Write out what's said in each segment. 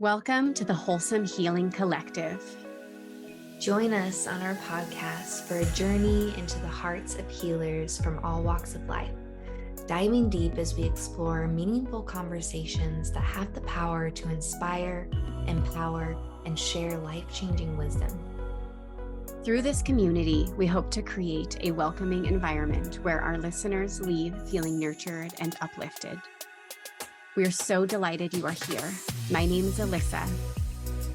Welcome to the Wholesome Healing Collective. Join us on our podcast for a journey into the hearts of healers from all walks of life, diving deep as we explore meaningful conversations that have the power to inspire, empower, and share life-changing wisdom. Through this community, we hope to create a welcoming environment where our listeners leave feeling nurtured and uplifted. We are so delighted you are here. My name is Alyssa.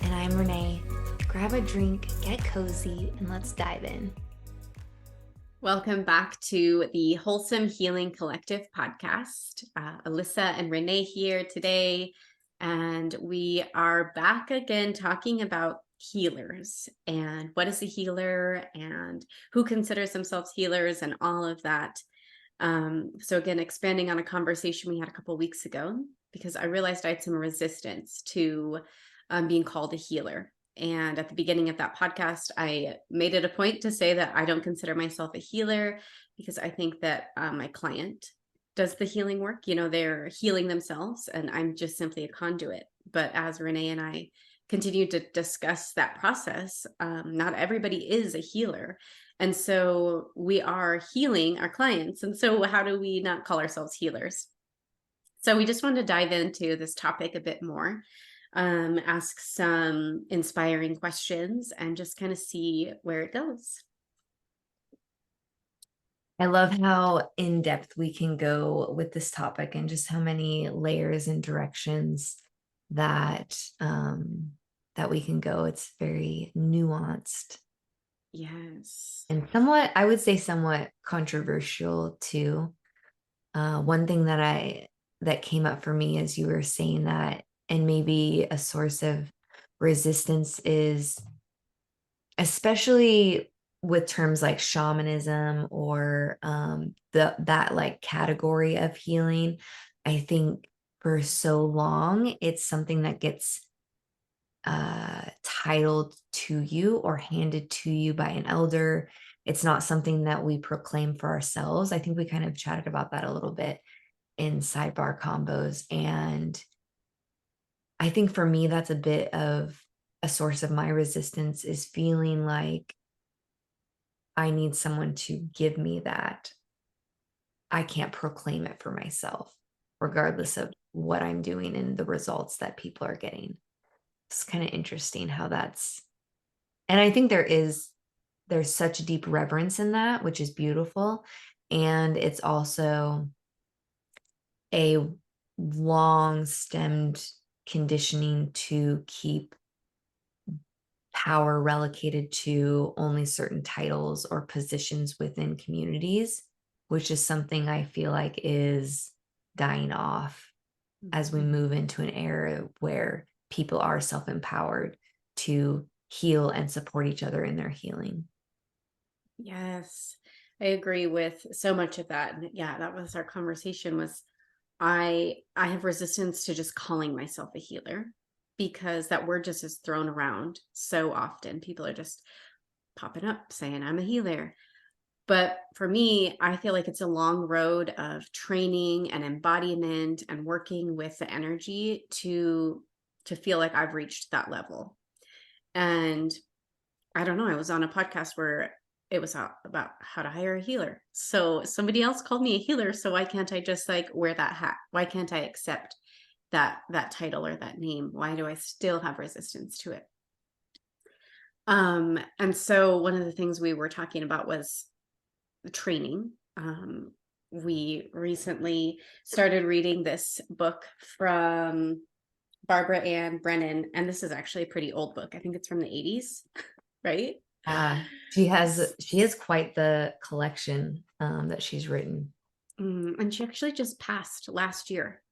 And I'm Renee. Grab a drink, get cozy, and let's dive in. Welcome back to the Wholesome Healing Collective podcast. Alyssa and Renee here today, and we are back again talking about healers and what is a healer and who considers themselves healers and all of that. So again, expanding on a conversation we had a couple of weeks ago, because I realized I had some resistance to being called a healer. And at the beginning of that podcast, I made it a point to say that I don't consider myself a healer because I think that my client does the healing work. You know, they're healing themselves and I'm just simply a conduit. But as Renee and I continue to discuss that process, not everybody is a healer. And so we are healing our clients. And so how do we not call ourselves healers? So we just wanted to dive into this topic a bit more, ask some inspiring questions, and just kind of see where it goes. I love how in-depth we can go with this topic and just how many layers and directions that we can go. It's very nuanced. Yes. And somewhat, I would say somewhat controversial too. One thing that came up for me as you were saying that, and maybe a source of resistance is, especially with terms like shamanism or that like category of healing. I think for so long, it's something that gets titled to you or handed to you by an elder. It's not something that we proclaim for ourselves. I think we kind of chatted about that a little bit in sidebar combos. And I think for me, that's a bit of a source of my resistance, is feeling like I need someone to give me that. I can't proclaim it for myself, regardless of what I'm doing and the results that people are getting. It's kind of interesting how that's, and I think there's such deep reverence in that, which is beautiful. And it's also a long stemmed conditioning to keep power relegated to only certain titles or positions within communities, which is something I feel like is dying off as we move into an era where people are self-empowered to heal and support each other in their healing. Yes, I agree with so much of that. And yeah, that was our conversation, was I have resistance to just calling myself a healer because that word just is thrown around so often. People are just popping up saying I'm a healer. But for me, I feel like it's a long road of training and embodiment and working with the energy to feel like I've reached that level. And I don't know, I was on a podcast where it was about how to hire a healer. So somebody else called me a healer. So why can't I just like wear that hat? Why can't I accept that title or that name? Why do I still have resistance to it? And so one of the things we were talking about was training. We recently started reading this book from Barbara Ann Brennan, and this is actually a pretty old book. I think it's from the 80s, right? She has quite the collection that she's written. And she actually just passed last year.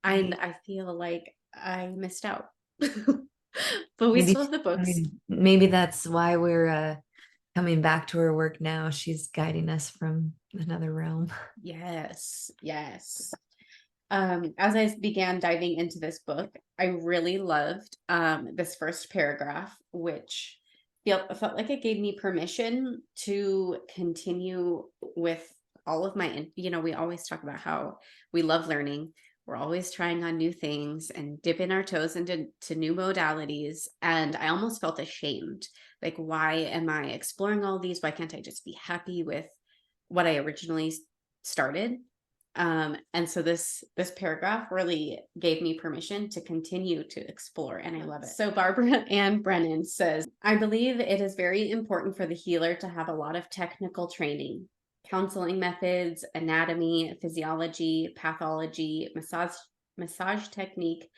And I feel like I missed out. But we still have the books. Maybe that's why we're coming back to her work now. She's guiding us from another realm. Yes, yes. As I began diving into this book, I really loved this first paragraph, which felt like it gave me permission to continue with all of my, we always talk about how we love learning. We're always trying on new things and dipping our toes into new modalities. And I almost felt ashamed. Like, why am I exploring all these? Why can't I just be happy with what I originally started? And so this paragraph really gave me permission to continue to explore, and I love it. So Barbara Ann Brennan says, I believe it is very important for the healer to have a lot of technical training, counseling methods, anatomy, physiology, pathology, massage technique,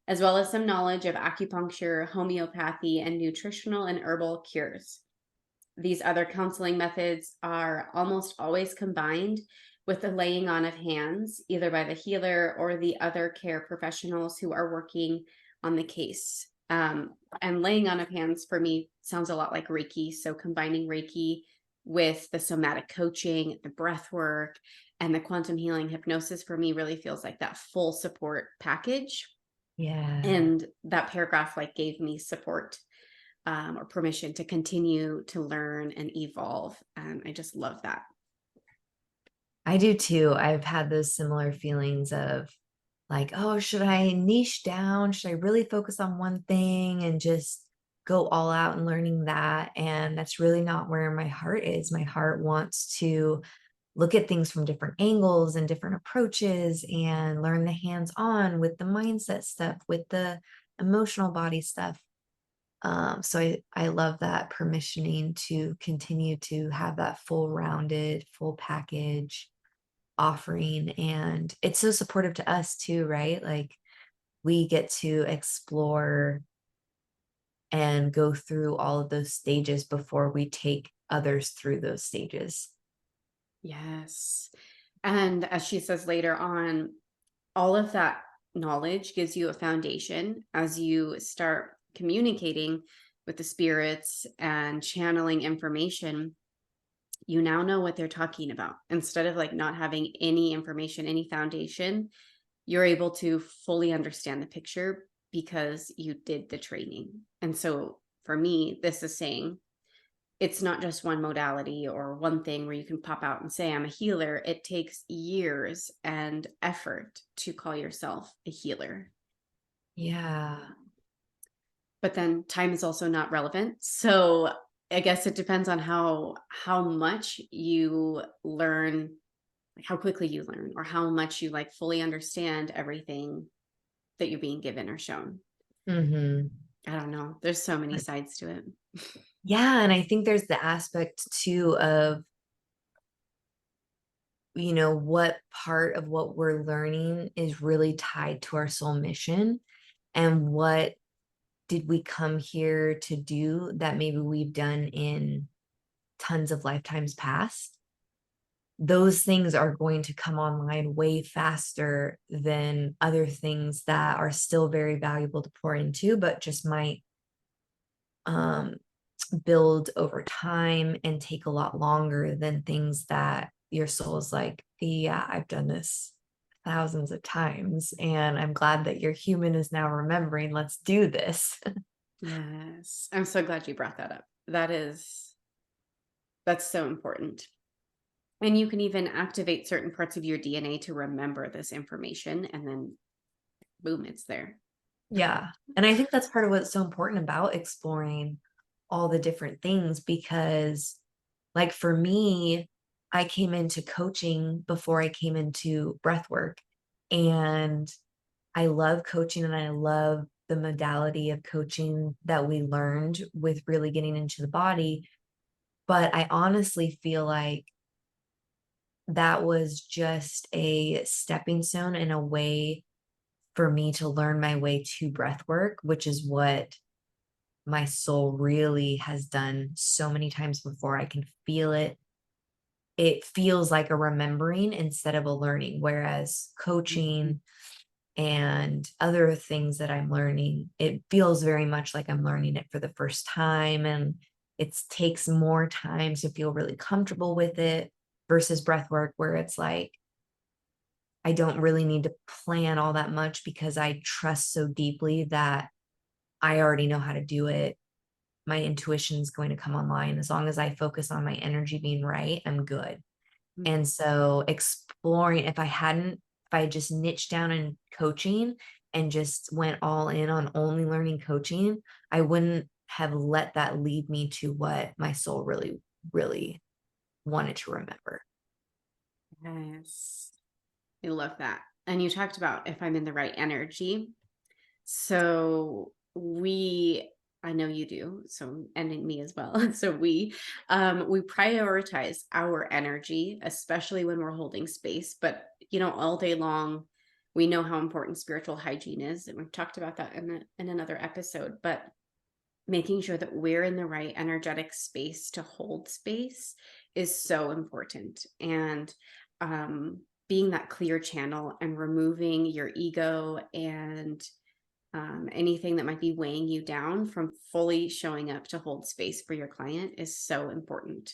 as well as some knowledge of acupuncture, homeopathy, and nutritional and herbal cures. These other counseling methods are almost always combined with the laying on of hands, either by the healer or the other care professionals who are working on the case. And laying on of hands for me sounds a lot like Reiki. So combining Reiki with the somatic coaching, the breath work, and the quantum healing hypnosis for me really feels like that full support package. Yeah. And that paragraph like gave me support or permission to continue to learn and evolve. And I just love that. I do too. I've had those similar feelings of like, oh, should I niche down? Should I really focus on one thing and just go all out and learning that? And that's really not where my heart is. My heart wants to look at things from different angles and different approaches and learn the hands-on with the mindset stuff, with the emotional body stuff. So I love that permissioning to continue to have that full rounded, full package offering. And it's so supportive to us too, right? Like we get to explore and go through all of those stages before we take others through those stages. Yes. And as she says later on, all of that knowledge gives you a foundation as you start communicating with the spirits and channeling information. You now know what they're talking about. Instead of like not having any information, any foundation, you're able to fully understand the picture because you did the training. And so for me, this is saying it's not just one modality or one thing where you can pop out and say, I'm a healer. It takes years and effort to call yourself a healer. Yeah. But then time is also not relevant. So I guess it depends on how much you learn, like how quickly you learn, or how much you like fully understand everything that you're being given or shown. Mm-hmm. I don't know. There's so many sides to it. Yeah. And I think there's the aspect too of, what part of what we're learning is really tied to our soul mission, and what did we come here to do that maybe we've done in tons of lifetimes past. Those things are going to come online way faster than other things that are still very valuable to pour into, but just might build over time and take a lot longer than things that your soul is like, yeah, I've done this thousands of times and I'm glad that your human is now remembering, let's do this. Yes. I'm so glad you brought that up. That's so important. And you can even activate certain parts of your DNA to remember this information, and then boom, it's there. Yeah. And I think that's part of what's so important about exploring all the different things, because like for me, I came into coaching before I came into breath work, and I love coaching and I love the modality of coaching that we learned with really getting into the body. But I honestly feel like that was just a stepping stone and a way for me to learn my way to breath work, which is what my soul really has done so many times before. I can feel it. It feels like a remembering instead of a learning, whereas coaching and other things that I'm learning, it feels very much like I'm learning it for the first time. And it takes more time to feel really comfortable with it versus breath work, where it's like, I don't really need to plan all that much because I trust so deeply that I already know how to do it. My intuition is going to come online. As long as I focus on my energy being right, I'm good. Mhm. And so exploring, if I I just niched down in coaching and just went all in on only learning coaching, I wouldn't have let that lead me to what my soul really, really wanted to remember. Yes. I love that. And you talked about if I'm in the right energy. So I know you do, so, and in me as well. So we prioritize our energy, especially when we're holding space. But all day long, we know how important spiritual hygiene is, and we've talked about that in another episode. But making sure that we're in the right energetic space to hold space is so important. And being that clear channel and removing your ego and anything that might be weighing you down from fully showing up to hold space for your client is so important.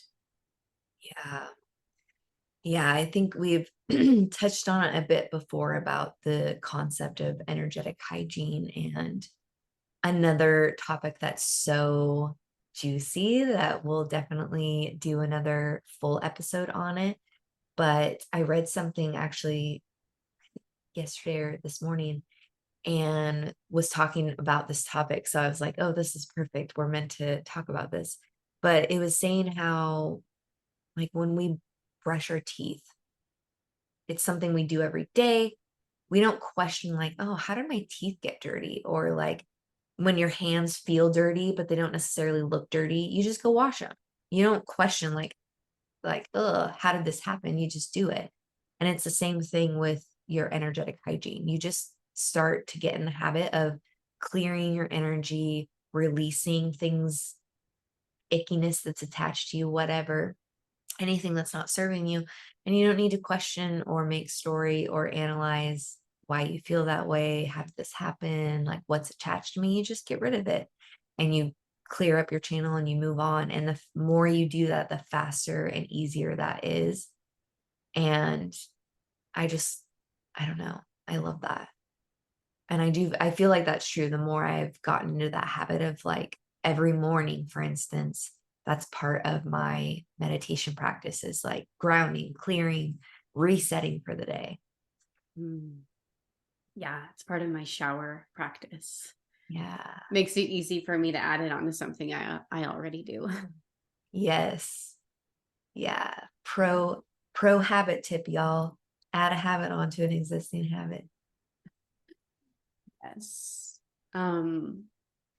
Yeah. Yeah, I think we've touched on it a bit before about the concept of energetic hygiene, and another topic that's so juicy that we'll definitely do another full episode on it. But I read something actually yesterday or this morning and was talking about this topic. So I was like, oh, this is perfect. We're meant to talk about this. But it was saying how, like, when we brush our teeth, it's something we do every day. We don't question, like, oh, how did my teeth get dirty? Or like when your hands feel dirty, but they don't necessarily look dirty, you just go wash them. You don't question, how did this happen? You just do it. And it's the same thing with your energetic hygiene. You just start to get in the habit of clearing your energy, releasing things, ickiness that's attached to you, whatever, anything that's not serving you. And you don't need to question or make story or analyze why you feel that way. How did this happen? Like, what's attached to me? You just get rid of it and you clear up your channel and you move on. And the more you do that, the faster and easier that is. And I just, I don't know. I love that. And I feel like that's true. The more I've gotten into that habit of, like, every morning, for instance, that's part of my meditation practice, is like grounding, clearing, resetting for the day. Mm. Yeah, it's part of my shower practice. Yeah. Makes it easy for me to add it onto something I already do. Yes. Yeah. Pro habit tip, y'all. Add a habit onto an existing habit. Yes. Um,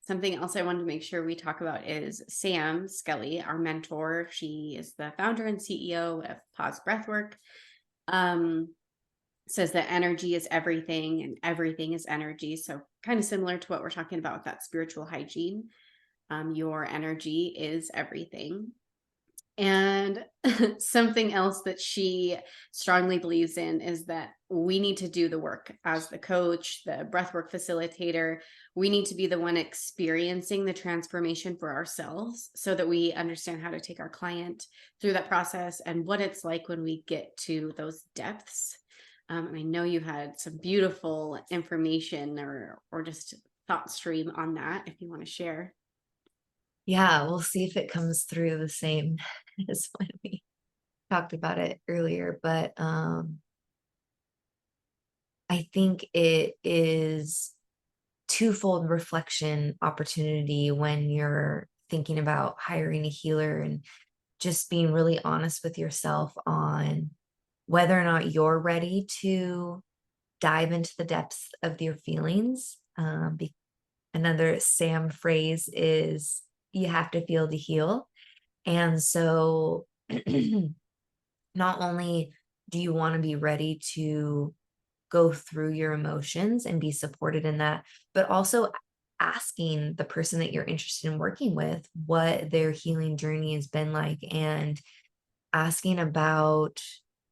Something else I wanted to make sure we talk about is Sam Skelly, our mentor. She is the founder and CEO of Pause Breathwork. Um, Says that energy is everything and everything is energy. So kind of similar to what we're talking about with that spiritual hygiene. Your energy is everything. And something else that she strongly believes in is that we need to do the work as the coach, the breathwork facilitator. We need to be the one experiencing the transformation for ourselves so that we understand how to take our client through that process and what it's like when we get to those depths. And I know you had some beautiful information or just thought stream on that if you want to share. Yeah, we'll see if it comes through the same as when we talked about it earlier. But I think it is twofold reflection opportunity when you're thinking about hiring a healer, and just being really honest with yourself on whether or not you're ready to dive into the depths of your feelings. Another Sam phrase is, you have to feel to heal. And so not only do you want to be ready to go through your emotions and be supported in that, but also asking the person that you're interested in working with what their healing journey has been like, and asking about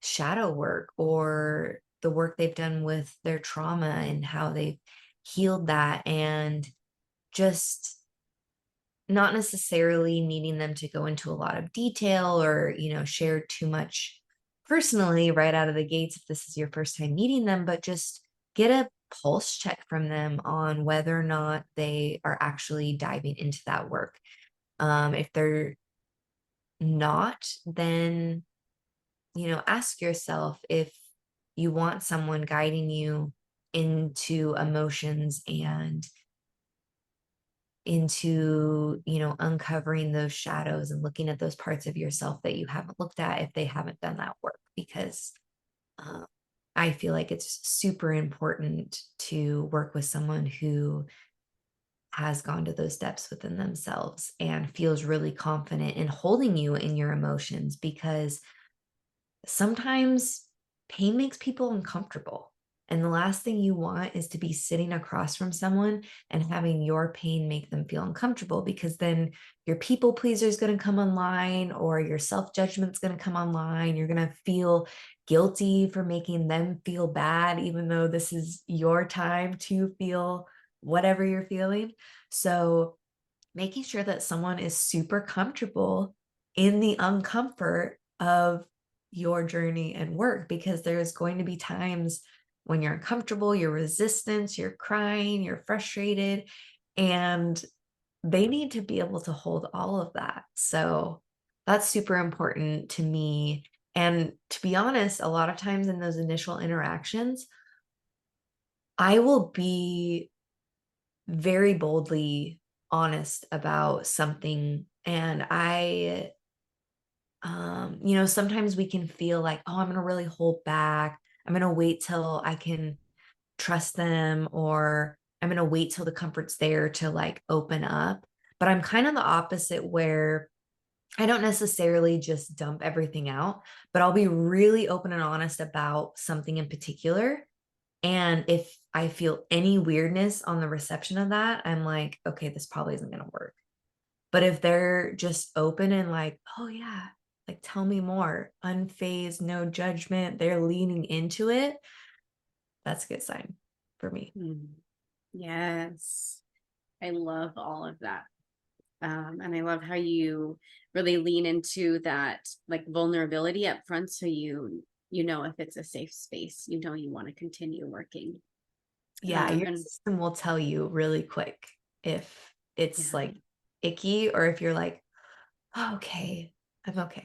shadow work or the work they've done with their trauma and how they've healed that, and just not necessarily needing them to go into a lot of detail or, share too much personally right out of the gates if this is your first time meeting them, but just get a pulse check from them on whether or not they are actually diving into that work. If they're not, then, ask yourself if You want someone guiding you into emotions and into, uncovering those shadows and looking at those parts of yourself that you haven't looked at if they haven't done that work. Because uh, I feel like it's super important to work with someone who has gone to those depths within themselves and feels really confident in holding you in your emotions, because sometimes pain makes people uncomfortable. And the last thing you want is to be sitting across from someone and having your pain make them feel uncomfortable, because then your people pleaser is going to come online, or your self judgment is going to come online. You're going to feel guilty for making them feel bad, even though this is your time to feel whatever you're feeling. So, making sure that someone is super comfortable in the uncomfort of your journey and work, because there's going to be times when you're uncomfortable, you're resistant, you're crying, you're frustrated, and they need to be able to hold all of that. So that's super important to me. And to be honest, a lot of times in those initial interactions, I will be very boldly honest about something. And sometimes we can feel like, oh, I'm going to really hold back. I'm going to wait till I can trust them, or I'm going to wait till the comfort's there to like open up. But I'm kind of the opposite, where I don't necessarily just dump everything out, but I'll be really open and honest about something in particular. And if I feel any weirdness on the reception of that, I'm like, okay, this probably isn't going to work. But if they're just open and like, oh yeah, like tell me more, unfazed, no judgment, they're leaning into it, that's a good sign for me. Yes. I love all of that. And I love how you really lean into that like vulnerability up front. So you know, if it's a safe space, you know, you want to continue working. Yeah, your And system will tell you really quick if it's yeah, like icky, or if you're like, oh, okay, I'm okay.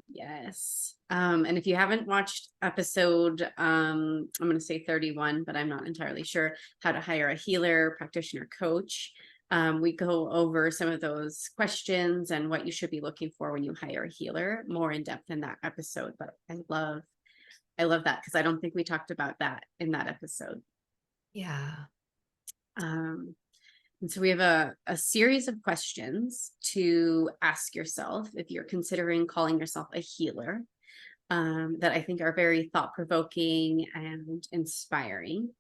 yes. And if you haven't watched episode, I'm going to say 31, but I'm not entirely sure, how to hire a healer, practitioner, coach. We go over some of those questions and what you should be looking for when you hire a healer more in depth in that episode. But I love that because I don't think we talked about that in that episode. Yeah. Um, and so we have a series of questions to ask yourself if you're considering calling yourself a healer, that I think are very thought provoking and inspiring.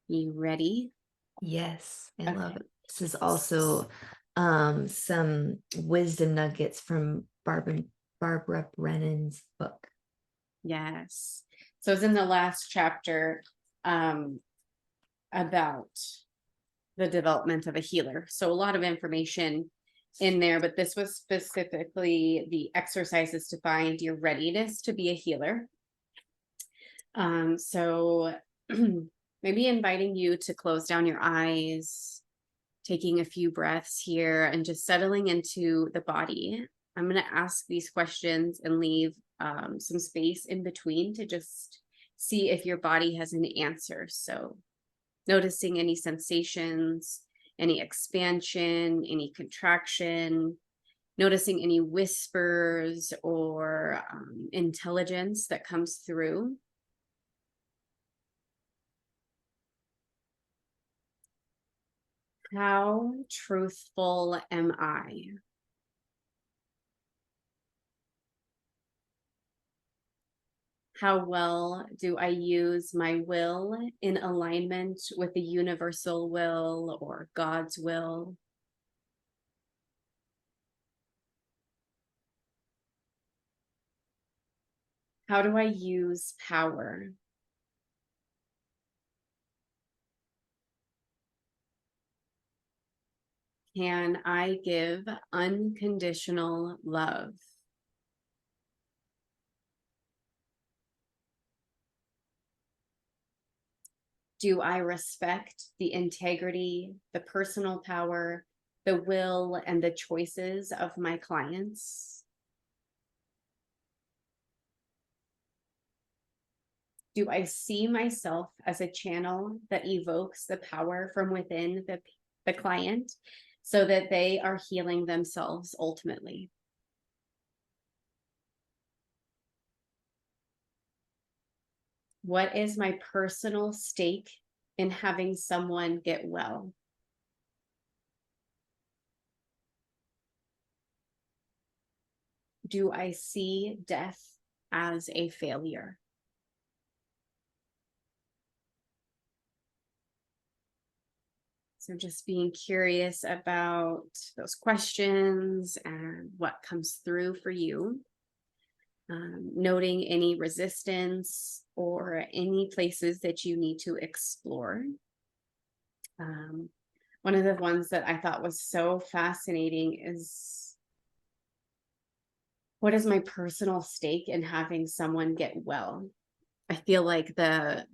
You ready? Yes, I love Okay. it. This is also some wisdom nuggets from Barbara Brennan's book. Yes. So it's in the last chapter, um, about the development of a healer. So a lot of information in there, but this was specifically the exercises to find your readiness to be a healer. So maybe inviting you to close down your eyes, taking a few breaths here, and just settling into the body. I'm going to ask these questions and leave some space in between to just see if your body has an answer. So noticing any sensations, any expansion, any contraction, noticing any whispers or intelligence that comes through. How truthful am I? How well do I use my will in alignment with the universal will or God's will? How do I use power? Can I give unconditional love? Do I respect the integrity, the personal power, the will, and the choices of my clients? Do I see myself as a channel that evokes the power from within the client so that they are healing themselves ultimately? What is my personal stake in having someone get well? Do I see death as a failure? So just being curious about those questions and what comes through for you. Noting any resistance or any places that you need to explore. One of the ones that I thought was so fascinating is, what is my personal stake in having someone get well? I feel like the,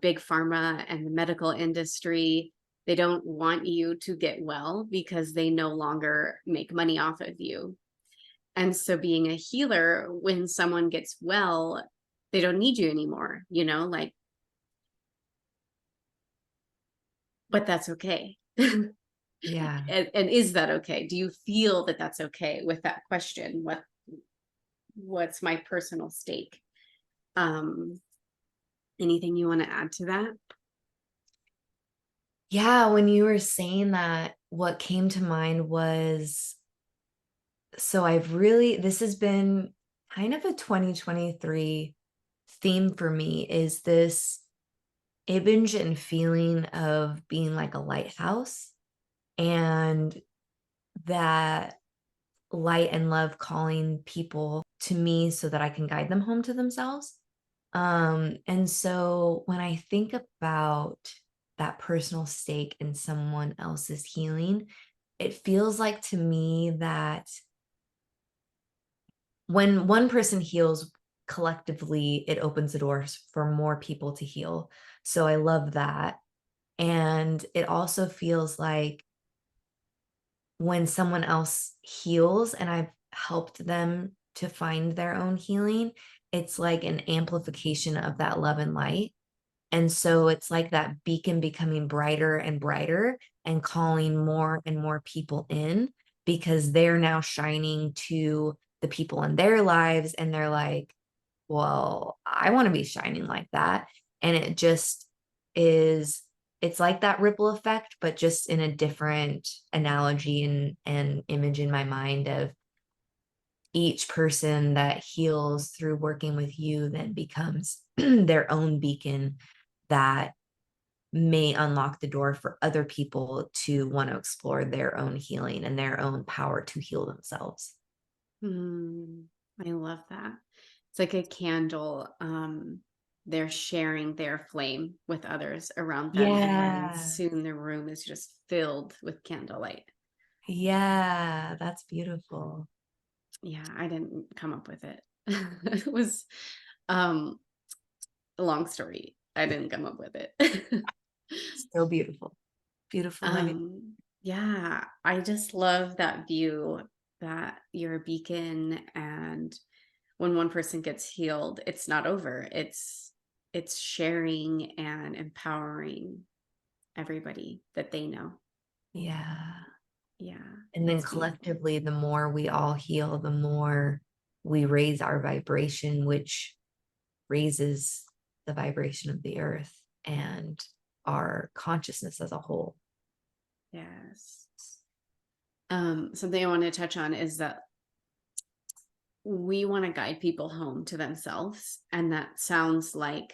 big pharma and the medical industry, they don't want you to get well because they no longer make money off of you. And so being a healer, when someone gets well, they don't need you anymore, like, but that's okay. Yeah. And is that okay? Do you feel that that's okay with that question? What's my personal stake? Anything you want to add to that? Yeah, when you were saying that, what came to mind was, so this has been kind of a 2023 theme for me, is this image and feeling of being like a lighthouse, and that light and love calling people to me so that I can guide them home to themselves. And so when I think about that personal stake in someone else's healing, it feels like to me that when one person heals collectively, it opens the doors for more people to heal. So I love that. And it also feels like when someone else heals and I've helped them to find their own healing, it's like an amplification of that love and light. And so it's like that beacon becoming brighter and brighter and calling more and more people in, because they're now shining to the people in their lives. And they're like, well, I want to be shining like that. And it just is, it's like that ripple effect, but just in a different analogy and image in my mind of each person that heals through working with you then becomes their own beacon that may unlock the door for other people to want to explore their own healing and their own power to heal themselves. I love that. It's like a candle. They're sharing their flame with others around them, and then Yeah. soon the room is just filled with candlelight. Yeah, that's beautiful. Yeah, I didn't come up with it. It was um a long story. I didn't come up with it. So beautiful. Beautiful. Yeah, I just love that view that you're a beacon, and when one person gets healed, it's not over. It's sharing and empowering everybody that they know. Yeah. Yeah, And then it's beautiful. collectively, the more we all heal, the more we raise our vibration, which raises the vibration of the earth and our consciousness as a whole. Yes. Something I want to touch on is that we want to guide people home to themselves, and that sounds like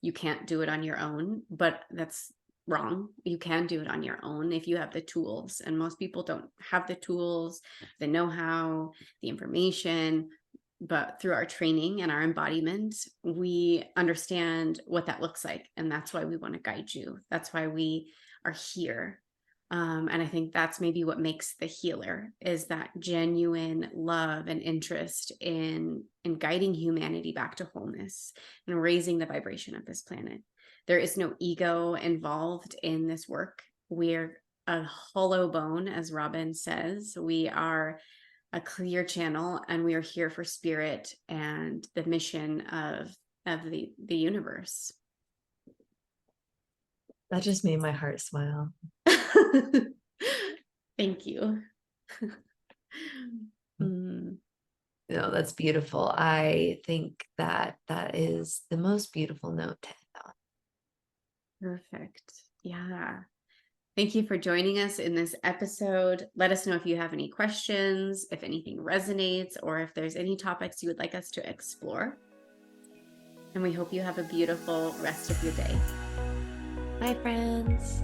you can't do it on your own, but that's wrong. You can do it on your own if you have the tools, and most people don't have the tools, the know-how, the information. But through our training and our embodiment, we understand what that looks like, and that's why we want to guide you. That's why we are here. And I think that's maybe what makes the healer, is that genuine love and interest in guiding humanity back to wholeness and raising the vibration of this planet. There is no ego involved in this work. We're a hollow bone, as Robin says. We are a clear channel, and we are here for spirit and the mission of of the universe. That just made my heart smile. Thank you. No, that's beautiful. I think that that is the most beautiful note to end on. Perfect. Yeah. Thank you for joining us in this episode. Let us know if you have any questions, if anything resonates, or if there's any topics you would like us to explore. And we hope you have a beautiful rest of your day. Bye, friends.